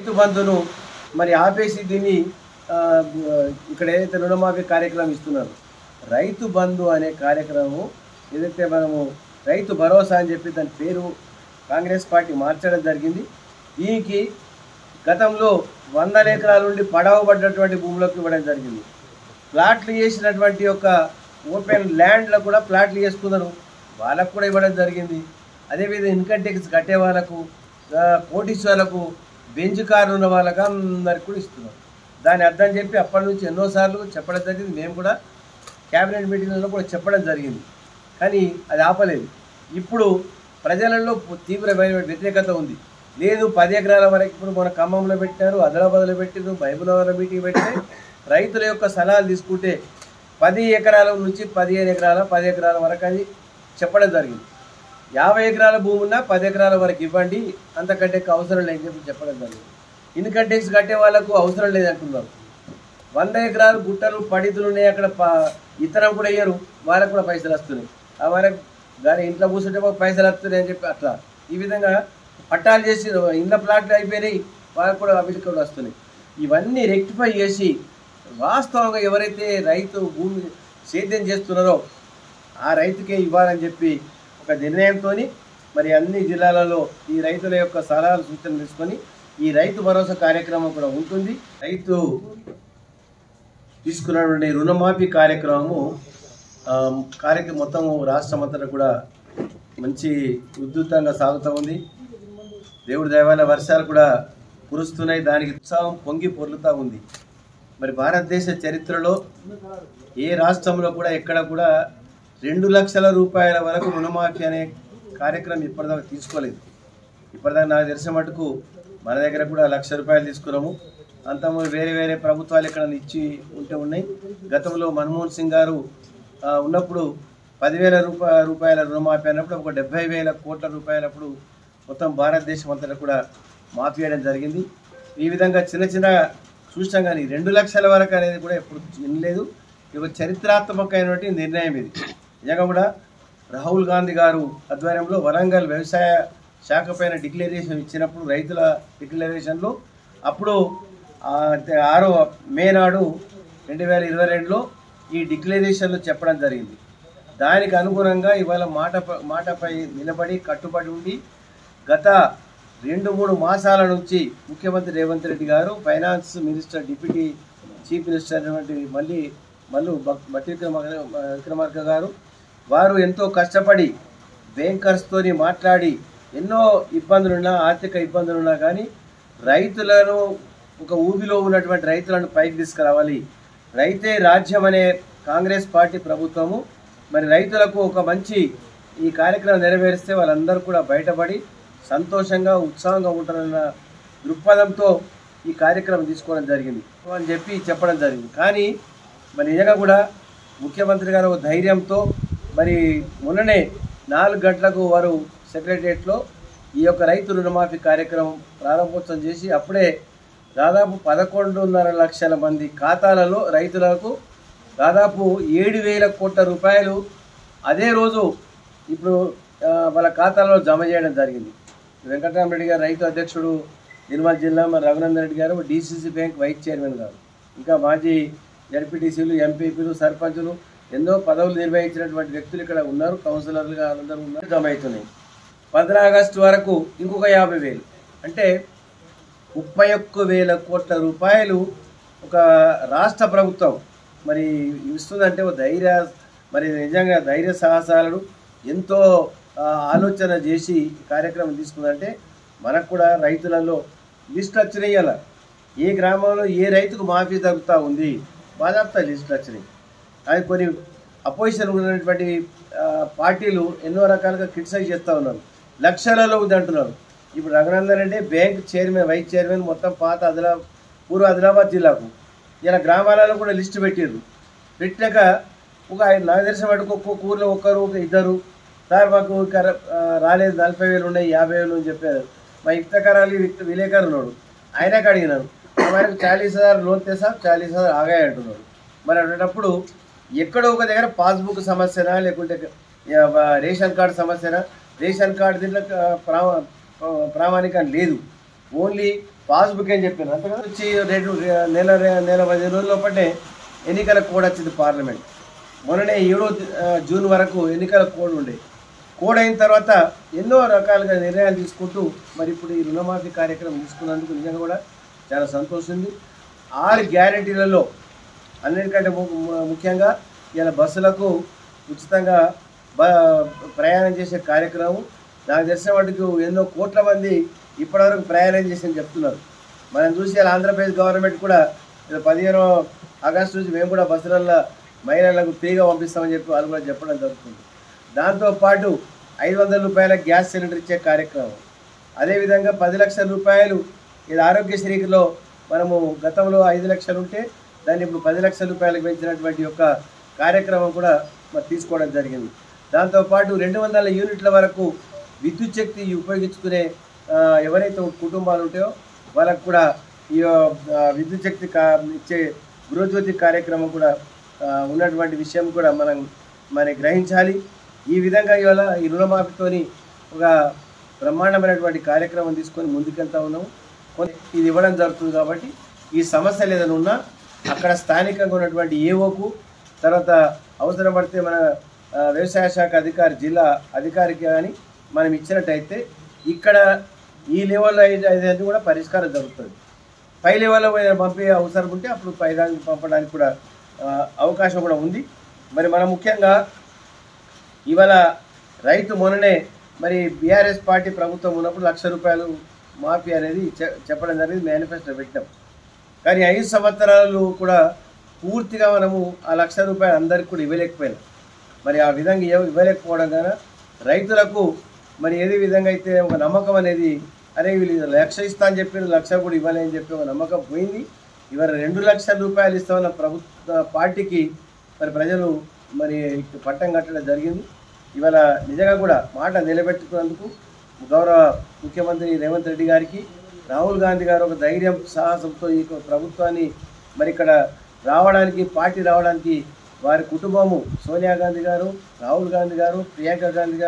రైతు బంధును మరి ఆపేసి దీన్ని ఇక్కడ ఏదైతే రుణమాఫీ కార్యక్రమం ఇస్తున్నారు, రైతు బంధు అనే కార్యక్రమం ఏదైతే మనము రైతు భరోసా అని చెప్పి దాని పేరు కాంగ్రెస్ పార్టీ మార్చడం జరిగింది. దీనికి గతంలో 100 ఎకరాల నుండి పడవబడ్డటువంటి భూములకు ఇవ్వడం జరిగింది. ప్లాట్లు చేసినటువంటి యొక్క ఓపెన్ ల్యాండ్లో కూడా ప్లాట్లు చేసుకున్నారు, వాళ్ళకు కూడా ఇవ్వడం జరిగింది. అదేవిధంగా ఇన్కమ్ ట్యాక్స్ కట్టే వాళ్ళకు, కోటీశ్వర్లకు, బెంచ్ కార్లు ఉన్న వాళ్ళకి అందరికి కూడా ఇస్తున్నారు. దాని అర్థం చెప్పి అప్పటి నుంచి ఎన్నోసార్లు చెప్పడం జరిగింది. మేము కూడా క్యాబినెట్ మీటింగ్లలో కూడా చెప్పడం జరిగింది, కానీ అది ఆపలేదు. ఇప్పుడు ప్రజలలో తీవ్రమైన వ్యతిరేకత ఉంది. లేదు 10 ఎకరాల వరకు ఇప్పుడు మన ఖమ్మంలో పెట్టారు, ఆదిలాబాద్లో పెట్టారు, మహబూబాబాద్లో మీటింగ్ పెడితే రైతుల యొక్క సలహాలు తీసుకుంటే 10 ఎకరాల నుంచి 15 ఎకరాల 10 ఎకరాల వరకు అని చెప్పడం జరిగింది. 50 ఎకరాల భూమి ఉన్నా 10 ఎకరాల వరకు ఇవ్వండి, అంతకంటే అవసరం లేదని చెప్పి చెప్పడం జరిగింది. ఇన్కమ్ ట్యాక్స్ కట్టే వాళ్ళకు అవసరం లేదంటున్నారు. 100 ఎకరాలు గుట్టలు పడితులు ఉన్నాయి, అక్కడ ఇతరం కూడా ఇయ్యరు, వాళ్ళకు కూడా పైసలు వస్తున్నాయి. ఆ వరకు దాని ఇంట్లో కూర్చుంటే పైసలు వస్తున్నాయి అని చెప్పి అట్లా ఈ విధంగా పట్టాలు చేసి ఇండ్ల ప్లాట్లు అయిపోయినాయి, వాళ్ళకు కూడా వీటికి కూడా వస్తున్నాయి. ఇవన్నీ రెక్టిఫై చేసి వాస్తవంగా ఎవరైతే రైతు భూమి సేద్యం చేస్తున్నారో ఆ రైతుకే ఇవ్వాలని చెప్పి ఒక నిర్ణయంతో మరి అన్ని జిల్లాలలో ఈ రైతుల యొక్క సలహాలు సూచనలు తీసుకొని ఈ రైతు భరోసా కార్యక్రమం కూడా ఉంటుంది. రైతు తీసుకున్నటువంటి రుణమాఫీ కార్యక్రమం మొత్తం రాష్ట్రం అంతటా కూడా మంచి ఉధృతంగా సాగుతూ ఉంది. దేవుడి దయ వల్ల వర్షాలు కూడా కురుస్తున్నాయి, దానికి ఉత్సాహం పొంగి పొర్లుతూ ఉంది. మరి భారతదేశ చరిత్రలో ఏ రాష్ట్రంలో కూడా ఎక్కడ కూడా 2 లక్షల రూపాయల వరకు రుణమాఫీ అనే కార్యక్రమం ఇప్పటిదాకా తీసుకోలేదు. ఇప్పటిదాకా నాకు తెలిసిన మటుకు మన దగ్గర కూడా 1,00,000 రూపాయలు తీసుకున్నాము. అంతా వేరే వేరే ప్రభుత్వాలు ఇక్కడ ఇచ్చి ఉన్నాయి. గతంలో మన్మోహన్ సింగ్ గారు ఉన్నప్పుడు 10,000 రూపాయల రుణమాఫీ అన్నప్పుడు ఒక 70,000 కోట్ల రూపాయలప్పుడు మొత్తం భారతదేశం అంతటా కూడా మాఫీ చేయడం జరిగింది. ఈ విధంగా చిన్న చిన్న చూసాం, కానీ 2 లక్షల వరకు అనేది కూడా ఎప్పుడు వినలేదు. ఇది చరిత్రాత్మకమైనటువంటి నిర్ణయం. ఇది నిజంగా కూడా రాహుల్ గాంధీ గారు ఆధ్వర్యంలో వరంగల్ వ్యవసాయ శాఖ పైన డిక్లరేషన్ ఇచ్చినప్పుడు, రైతుల డిక్లరేషన్లో అప్పుడు 6 మే నాడు 2022లో ఈ డిక్లరేషన్లో చెప్పడం జరిగింది. దానికి అనుగుణంగా ఇవాళ మాటపై నిలబడి కట్టుబడి ఉండి గత 2-3 మాసాల నుంచి ముఖ్యమంత్రి రేవంత్ రెడ్డి గారు, finance minister, deputy chief minister అయినటువంటి మల్లు భట్టి విక్రమార్క గారు వారు ఎంతో కష్టపడి బ్యాంకర్స్తోని మాట్లాడి ఎన్నో ఇబ్బందులున్నా, ఆర్థిక ఇబ్బందులున్నా కానీ రైతులను ఒక ఊబిలో ఉన్నటువంటి రైతులను పైకి తీసుకురావాలి, రైతే రాజ్యం అనే కాంగ్రెస్ పార్టీ ప్రభుత్వము మరి రైతులకు ఒక మంచి ఈ కార్యక్రమం నెరవేరిస్తే వాళ్ళందరూ కూడా బయటపడి సంతోషంగా ఉత్సాహంగా ఉంటారన్న దృక్పథంతో ఈ కార్యక్రమం తీసుకోవడం జరిగింది అని చెప్పి చెప్పడం జరిగింది. కానీ మరి నిజంగా కూడా ముఖ్యమంత్రి గారు ధైర్యంతో మరి మొన్ననే 4 గంటలకు వారు సెక్రటరియట్లో ఈ యొక్క రైతు రుణమాఫీ కార్యక్రమం ప్రారంభోత్సవం చేసి అప్పుడే దాదాపు 11.5 లక్షల మంది ఖాతాలలో రైతులకు దాదాపు 7,000 కోట్ల రూపాయలు అదే రోజు ఇప్పుడు వాళ్ళ ఖాతాలో జమ చేయడం జరిగింది. వెంకటరామరెడ్డి గారు రైతు అధ్యక్షుడు నిర్మల్ జిల్లా, మరి రఘునందన్ రెడ్డి గారు DCC బ్యాంక్ వైస్ చైర్మన్ గారు, ఇంకా మాజీ జడ్పీటీసీలు, ఎంపీపీలు, సర్పంచులు ఎన్నో పదవులు నిర్వహించినటువంటి వ్యక్తులు ఇక్కడ ఉన్నారు, కౌన్సిలర్లుగా అందరూ ఉన్నారు, జమ అవుతున్నాయి. 15 ఆగస్టు వరకు ఇంకొక 50,000 అంటే 31,000 కోట్ల రూపాయలు ఒక రాష్ట్ర ప్రభుత్వం మరి ఇస్తుందంటే మరి నిజంగా ధైర్య సాహసాలను ఎంతో ఆలోచన చేసి కార్యక్రమం తీసుకుందంటే మనకు కూడా రైతులలో లిస్టులు వచ్చినాయి. అలా ఏ గ్రామంలో ఏ రైతుకు మాఫీ తగ్గుతూ ఉంది బాధాప్తా లిస్టులు వచ్చినాయి. అది కొన్ని అపోజిషన్ ఉన్నటువంటి పార్టీలు ఎన్నో రకాలుగా క్రిటిసైజ్ చేస్తూ ఉన్నారు, లక్షలలో ఉంది అంటున్నారు. ఇప్పుడు Raghunandan Reddy bank chairman, vice chairman మొత్తం పాత పూర్వ ఆదిలాబాద్ జిల్లాకు ఇలా గ్రామాలలో కూడా లిస్టు పెట్టాక ఒక నాకు తెలిసిన వాటికి ఒక్కొక్క ఊరిలో ఒక్కరు ఇద్దరు సార్ మాకు రాలేదు 40,000 ఉన్నాయి 50,000 అని చెప్పారు. మా ఇఫ్తకారాలు విలేకరు ఉన్నాడు, ఆయనకు అడిగినారు, ఆయనకు 40,000 లోన్ తెసా 40,000 ఆగాయి అంటున్నాడు. మరి అటువంటిప్పుడు ఎక్కడో ఒక దగ్గర పాస్బుక్ సమస్యనా లేకుంటే రేషన్ కార్డు సమస్యనా, రేషన్ కార్డు దీంట్లో ప్రామాణికం లేదు, ఓన్లీ పాస్బుక్ అని చెప్పారు. అంతగా వచ్చి నెల 10 రోజుల లోపటే ఎన్నికల కోడ్ వచ్చింది పార్లమెంట్. మొన్ననే 7 జూన్ వరకు ఎన్నికల కోడ్ ఉండే. కోడ్ అయిన తర్వాత ఎన్నో రకాలుగా నిర్ణయాలు తీసుకుంటూ మరి ఇప్పుడు ఈ రుణమాఫీ కార్యక్రమం తీసుకున్నందుకు నిజంగా కూడా చాలా సంతోషం ఉంది. 6 గ్యారెంటీలలో అన్నిటికంటే ముఖ్యంగా ఇలా బస్సులకు ఉచితంగా ప్రయాణం చేసే కార్యక్రమం. నాకు తెలిసిన వాటికి ఎన్నో కోట్ల మంది ఇప్పటివరకు ప్రయాణం చేసి చెప్తున్నారు. మనం చూసి ఇలా ఆంధ్రప్రదేశ్ గవర్నమెంట్ కూడా 15 ఆగస్టు నుంచి మేము కూడా బస్సులలో మహిళలకు ఫ్రీగా పంపిస్తామని చెప్పి వాళ్ళు కూడా చెప్పడం జరుగుతుంది. దాంతోపాటు 500 రూపాయల గ్యాస్ సిలిండర్ ఇచ్చే కార్యక్రమం, అదేవిధంగా 10 లక్షల రూపాయలు ఇది ఆరోగ్యశ్రీలో మనము గతంలో 5 లక్షలు ఉంటే దాన్ని ఇప్పుడు 10 లక్షల రూపాయలకు పెంచినటువంటి యొక్క కార్యక్రమం కూడా మరి తీసుకోవడం జరిగింది. దాంతోపాటు 200 యూనిట్ల వరకు విద్యుత్ శక్తి ఉపయోగించుకునే ఎవరైతే కుటుంబాలు ఉంటాయో వాళ్ళకు కూడా ఈ విద్యుత్ శక్తి ఇచ్చే గృహజ్యోతి కార్యక్రమం కూడా ఉన్నటువంటి విషయం కూడా మనం గ్రహించాలి. ఈ విధంగా ఇవాళ ఈ రుణమాఫీతోని ఒక బ్రహ్మాండమైనటువంటి కార్యక్రమం తీసుకొని ముందుకెళ్తా ఉన్నాము. ఇది ఇవ్వడం జరుగుతుంది కాబట్టి ఈ సమస్యలు ఏదైనా ఉన్నా అక్కడ స్థానికంగా ఉన్నటువంటి ఏఓకు, తర్వాత అవసరం పడితే మన వ్యవసాయ శాఖ అధికారి, జిల్లా అధికారికి కానీ మనం ఇచ్చినట్టయితే ఇక్కడ ఈ లెవెల్లో అయితే కూడా పరిష్కారం జరుగుతుంది. పై లెవెల్లో పంపే అవసరం ఉంటే అప్పుడు పైదానికి పంపడానికి కూడా అవకాశం కూడా ఉంది. మరి మనం ముఖ్యంగా ఇవాళ రైతు మొన్ననే మరి బీఆర్ఎస్ పార్టీ ప్రభుత్వం ఉన్నప్పుడు 1 లక్ష రూపాయలు మాఫీ అనేది చెప్పడం జరిగింది, మేనిఫెస్టో పెట్టినాం. కానీ 5 సంవత్సరాలు కూడా పూర్తిగా మనము ఆ 1 లక్ష రూపాయలు అందరికీ కూడా ఇవ్వలేకపోయినాం. మరి ఆ విధంగా ఇవ్వలేకపోవడం కానీ రైతులకు మరి ఏదే విధంగా అయితే ఒక నమ్మకం అనేది అరే వీళ్ళు 1 లక్ష ఇస్తా అని చెప్పి 1 లక్ష కూడా ఇవ్వాలని చెప్పి ఒక నమ్మకం పోయింది. ఇవాళ 2 లక్షల రూపాయలు ఇస్తామన్న ప్రభుత్వ పార్టీకి మరి ప్రజలు మరి పట్టం కట్టడం జరిగింది. ఇవాళ నిజంగా కూడా మాట నిలబెట్టుకున్నందుకు గౌరవ ముఖ్యమంత్రి రేవంత్ రెడ్డి గారికి, రాహుల్ గాంధీ గారు ఒక ధైర్యం సాహసంతో ఈ ప్రభుత్వాన్ని మరి ఇక్కడ రావడానికి, పార్టీ రావడానికి వారి కుటుంబము సోనియా గాంధీ గారు, రాహుల్ గాంధీ గారు, ప్రియాంక గాంధీ గారు